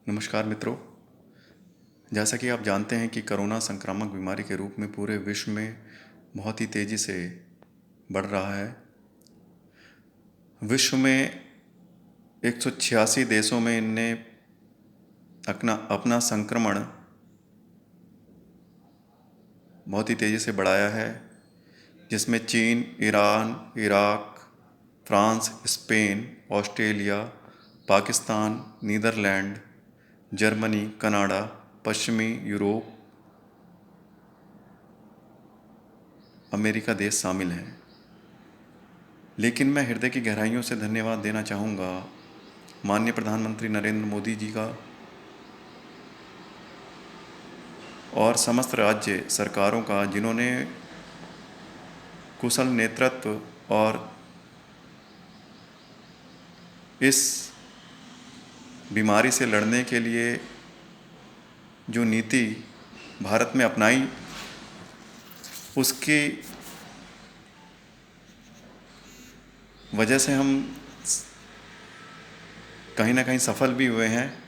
नमस्कार मित्रों। जैसा कि आप जानते हैं कि कोरोना संक्रामक बीमारी के रूप में पूरे विश्व में बहुत ही तेज़ी से बढ़ रहा है। विश्व में 186 देशों में इनने अपना अपना संक्रमण बहुत ही तेज़ी से बढ़ाया है, जिसमें चीन, Iran, Iraq, France, Spain, Australia, Pakistan, Netherland, Germany, Canada, पश्चिमी यूरोप, अमेरिका देश शामिल हैं। लेकिन मैं हृदय की गहराइयों से धन्यवाद देना चाहूँगा माननीय प्रधानमंत्री नरेंद्र मोदी जी का और समस्त राज्य सरकारों का, जिन्होंने कुशल नेतृत्व और इस बीमारी से लड़ने के लिए जो नीति भारत में अपनाई, उसकी वजह से हम कहीं ना कहीं सफल भी हुए हैं।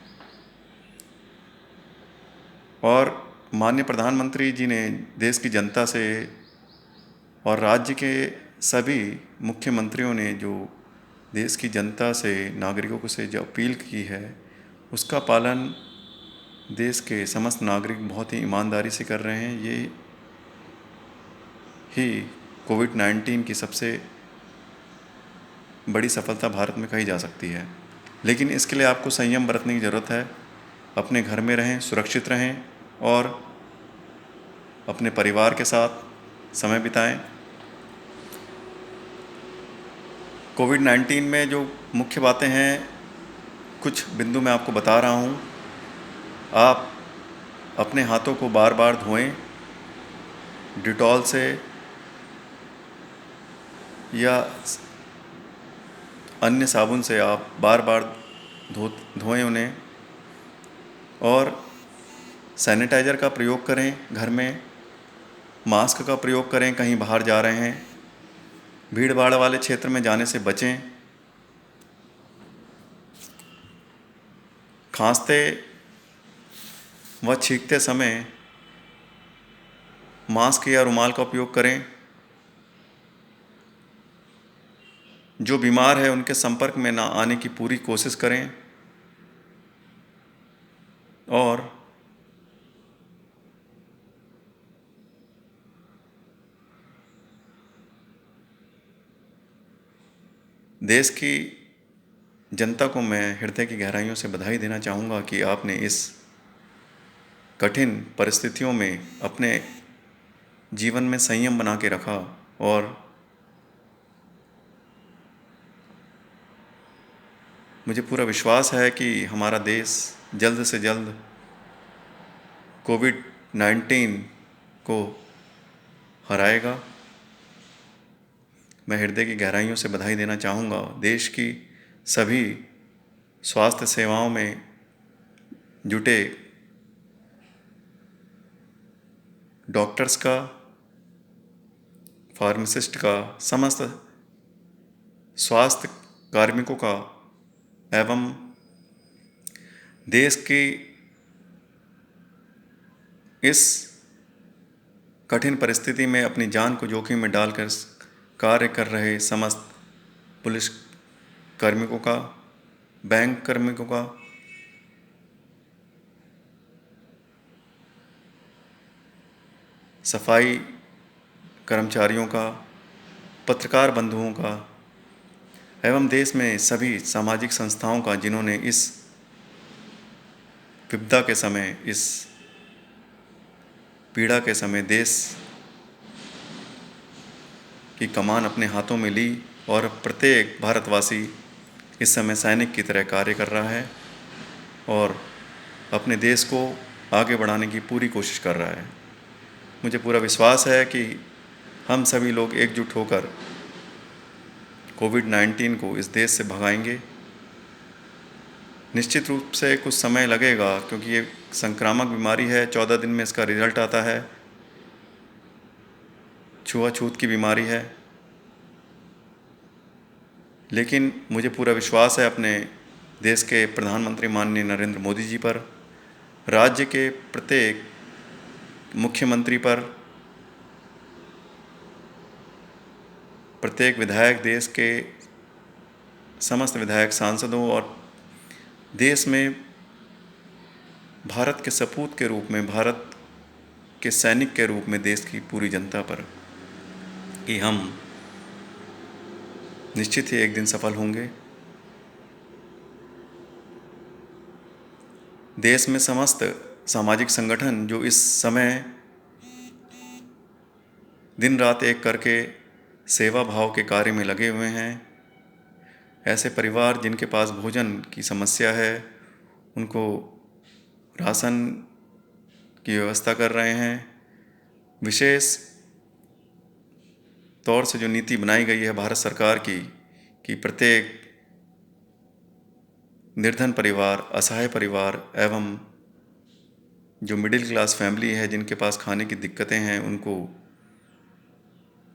और माननीय प्रधानमंत्री जी ने देश की जनता से और राज्य के सभी मुख्यमंत्रियों ने जो देश की जनता से, नागरिकों से जो अपील की है, उसका पालन देश के समस्त नागरिक बहुत ही ईमानदारी से कर रहे हैं। ये ही कोविड-19 की सबसे बड़ी सफलता भारत में कही जा सकती है। लेकिन इसके लिए आपको संयम बरतने की ज़रूरत है। अपने घर में रहें, सुरक्षित रहें और अपने परिवार के साथ समय बिताएं। कोविड-19 में जो मुख्य बातें हैं, कुछ बिंदु मैं आपको बता रहा हूँ। आप अपने हाथों को बार बार धोएं, डिटॉल से या अन्य साबुन से आप बार बार धोएं उन्हें। और सैनिटाइज़र का प्रयोग करें घर में, मास्क का प्रयोग करें कहीं बाहर जा रहे हैं, भीड़ भाड़ वाले क्षेत्र में जाने से बचें। खांसते व छींकते समय मास्क या रुमाल का उपयोग करें। जो बीमार है उनके संपर्क में ना आने की पूरी कोशिश करें। और देश की जनता को मैं हृदय की गहराइयों से बधाई देना चाहूँगा कि आपने इस कठिन परिस्थितियों में अपने जीवन में संयम बना के रखा। और मुझे पूरा विश्वास है कि हमारा देश जल्द से जल्द कोविड-19 को हराएगा। मैं हृदय की गहराइयों से बधाई देना चाहूँगा देश की सभी स्वास्थ्य सेवाओं में जुटे डॉक्टर्स का, फार्मासिस्ट का, समस्त स्वास्थ्य कार्मिकों का एवं देश की इस कठिन परिस्थिति में अपनी जान को जोखिम में डालकर कार्य कर रहे समस्त पुलिस कार्मिकों का, बैंक कार्मिकों का, सफाई कर्मचारियों का, पत्रकार बंधुओं का एवं देश में सभी सामाजिक संस्थाओं का, जिन्होंने इस विपदा के समय, इस पीड़ा के समय देश की कमान अपने हाथों में ली और प्रत्येक भारतवासी इस समय सैनिक की तरह कार्य कर रहा है और अपने देश को आगे बढ़ाने की पूरी कोशिश कर रहा है। मुझे पूरा विश्वास है कि हम सभी लोग एकजुट होकर कोविड-19 को इस देश से भगाएंगे। निश्चित रूप से कुछ समय लगेगा, क्योंकि ये संक्रामक बीमारी है। 14 दिन में इसका रिजल्ट आता है। छुआछूत की बीमारी है। लेकिन मुझे पूरा विश्वास है अपने देश के प्रधानमंत्री माननीय नरेंद्र मोदी जी पर, राज्य के प्रत्येक मुख्यमंत्री पर, प्रत्येक विधायक, देश के समस्त विधायक सांसदों और देश में भारत के सपूत के रूप में, भारत के सैनिक के रूप में देश की पूरी जनता पर कि हम निश्चित ही एक दिन सफल होंगे। देश में समस्त सामाजिक संगठन जो इस समय दिन रात एक करके सेवा भाव के कार्य में लगे हुए हैं, ऐसे परिवार जिनके पास भोजन की समस्या है, उनको राशन की व्यवस्था कर रहे हैं। विशेष तौर से जो नीति बनाई गई है भारत सरकार की कि प्रत्येक निर्धन परिवार, असहाय परिवार एवं जो मिडिल क्लास फैमिली है जिनके पास खाने की दिक्कतें हैं, उनको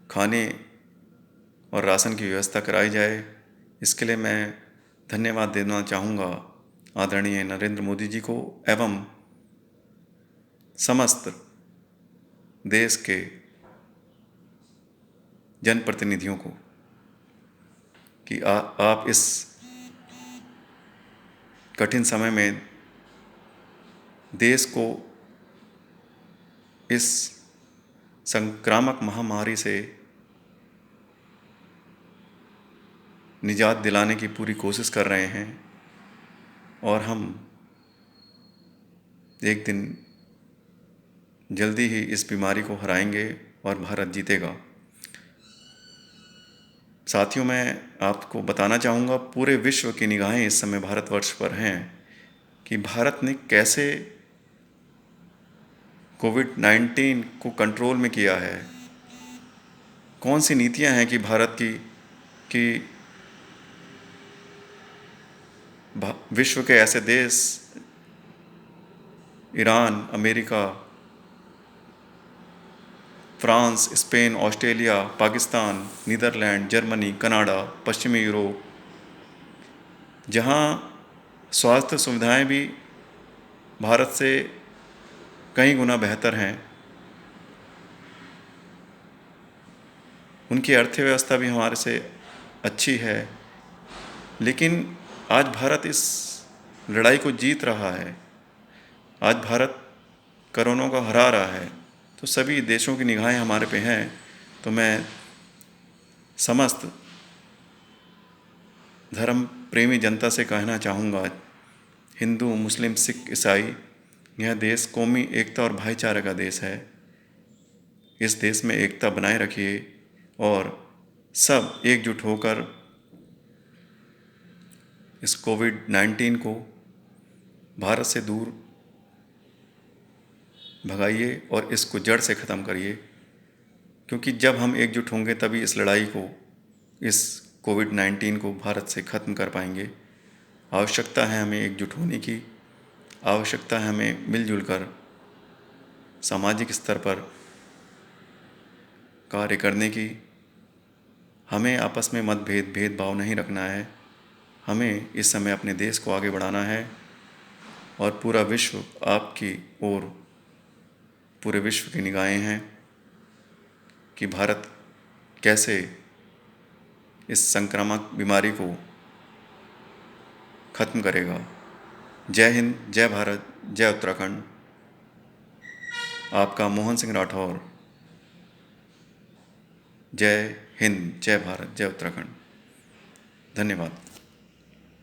खाने और राशन की व्यवस्था कराई जाए। इसके लिए मैं धन्यवाद देना चाहूँगा आदरणीय नरेंद्र मोदी जी को एवं समस्त देश के जनप्रतिनिधियों को कि आप इस कठिन समय में देश को इस संक्रामक महामारी से निजात दिलाने की पूरी कोशिश कर रहे हैं और हम एक दिन जल्दी ही इस बीमारी को हराएंगे और भारत जीतेगा। साथियों, मैं आपको बताना चाहूँगा, पूरे विश्व की निगाहें इस समय भारतवर्ष पर हैं कि भारत ने कैसे कोविड-19 को कंट्रोल में किया है। कौन सी नीतियां हैं कि भारत की कि विश्व के ऐसे देश Iran, America, France, Spain, Australia, Pakistan, Netherland, Germany, Canada, पश्चिमी यूरोप, जहां स्वास्थ्य सुविधाएं भी भारत से कई गुना बेहतर हैं, उनकी अर्थव्यवस्था भी हमारे से अच्छी है, लेकिन आज भारत इस लड़ाई को जीत रहा है। आज भारत कोरोना को हरा रहा है, तो सभी देशों की निगाहें हमारे पे हैं। तो मैं समस्त धर्म प्रेमी जनता से कहना चाहूँगा, हिंदू, मुस्लिम, सिख, ईसाई, यह देश कौमी एकता और भाईचारे का देश है। इस देश में एकता बनाए रखिए और सब एकजुट होकर इस कोविड-19 को भारत से दूर भगाइए और इसको जड़ से ख़त्म करिए, क्योंकि जब हम एकजुट होंगे तभी इस लड़ाई को, इस कोविड-19 को भारत से ख़त्म कर पाएंगे। आवश्यकता है हमें एकजुट होने की, आवश्यकता है हमें मिलजुल कर सामाजिक स्तर पर कार्य करने की। हमें आपस में मतभेद, भेदभाव नहीं रखना है। हमें इस समय अपने देश को आगे बढ़ाना है और पूरा विश्व आपकी ओर, पूरे विश्व की निगाहें हैं कि भारत कैसे इस संक्रामक बीमारी को ख़त्म करेगा। जय हिंद, जय भारत, जय उत्तराखंड। आपका मोहन सिंह राठौर। जय हिंद, जय भारत, जय उत्तराखंड। धन्यवाद।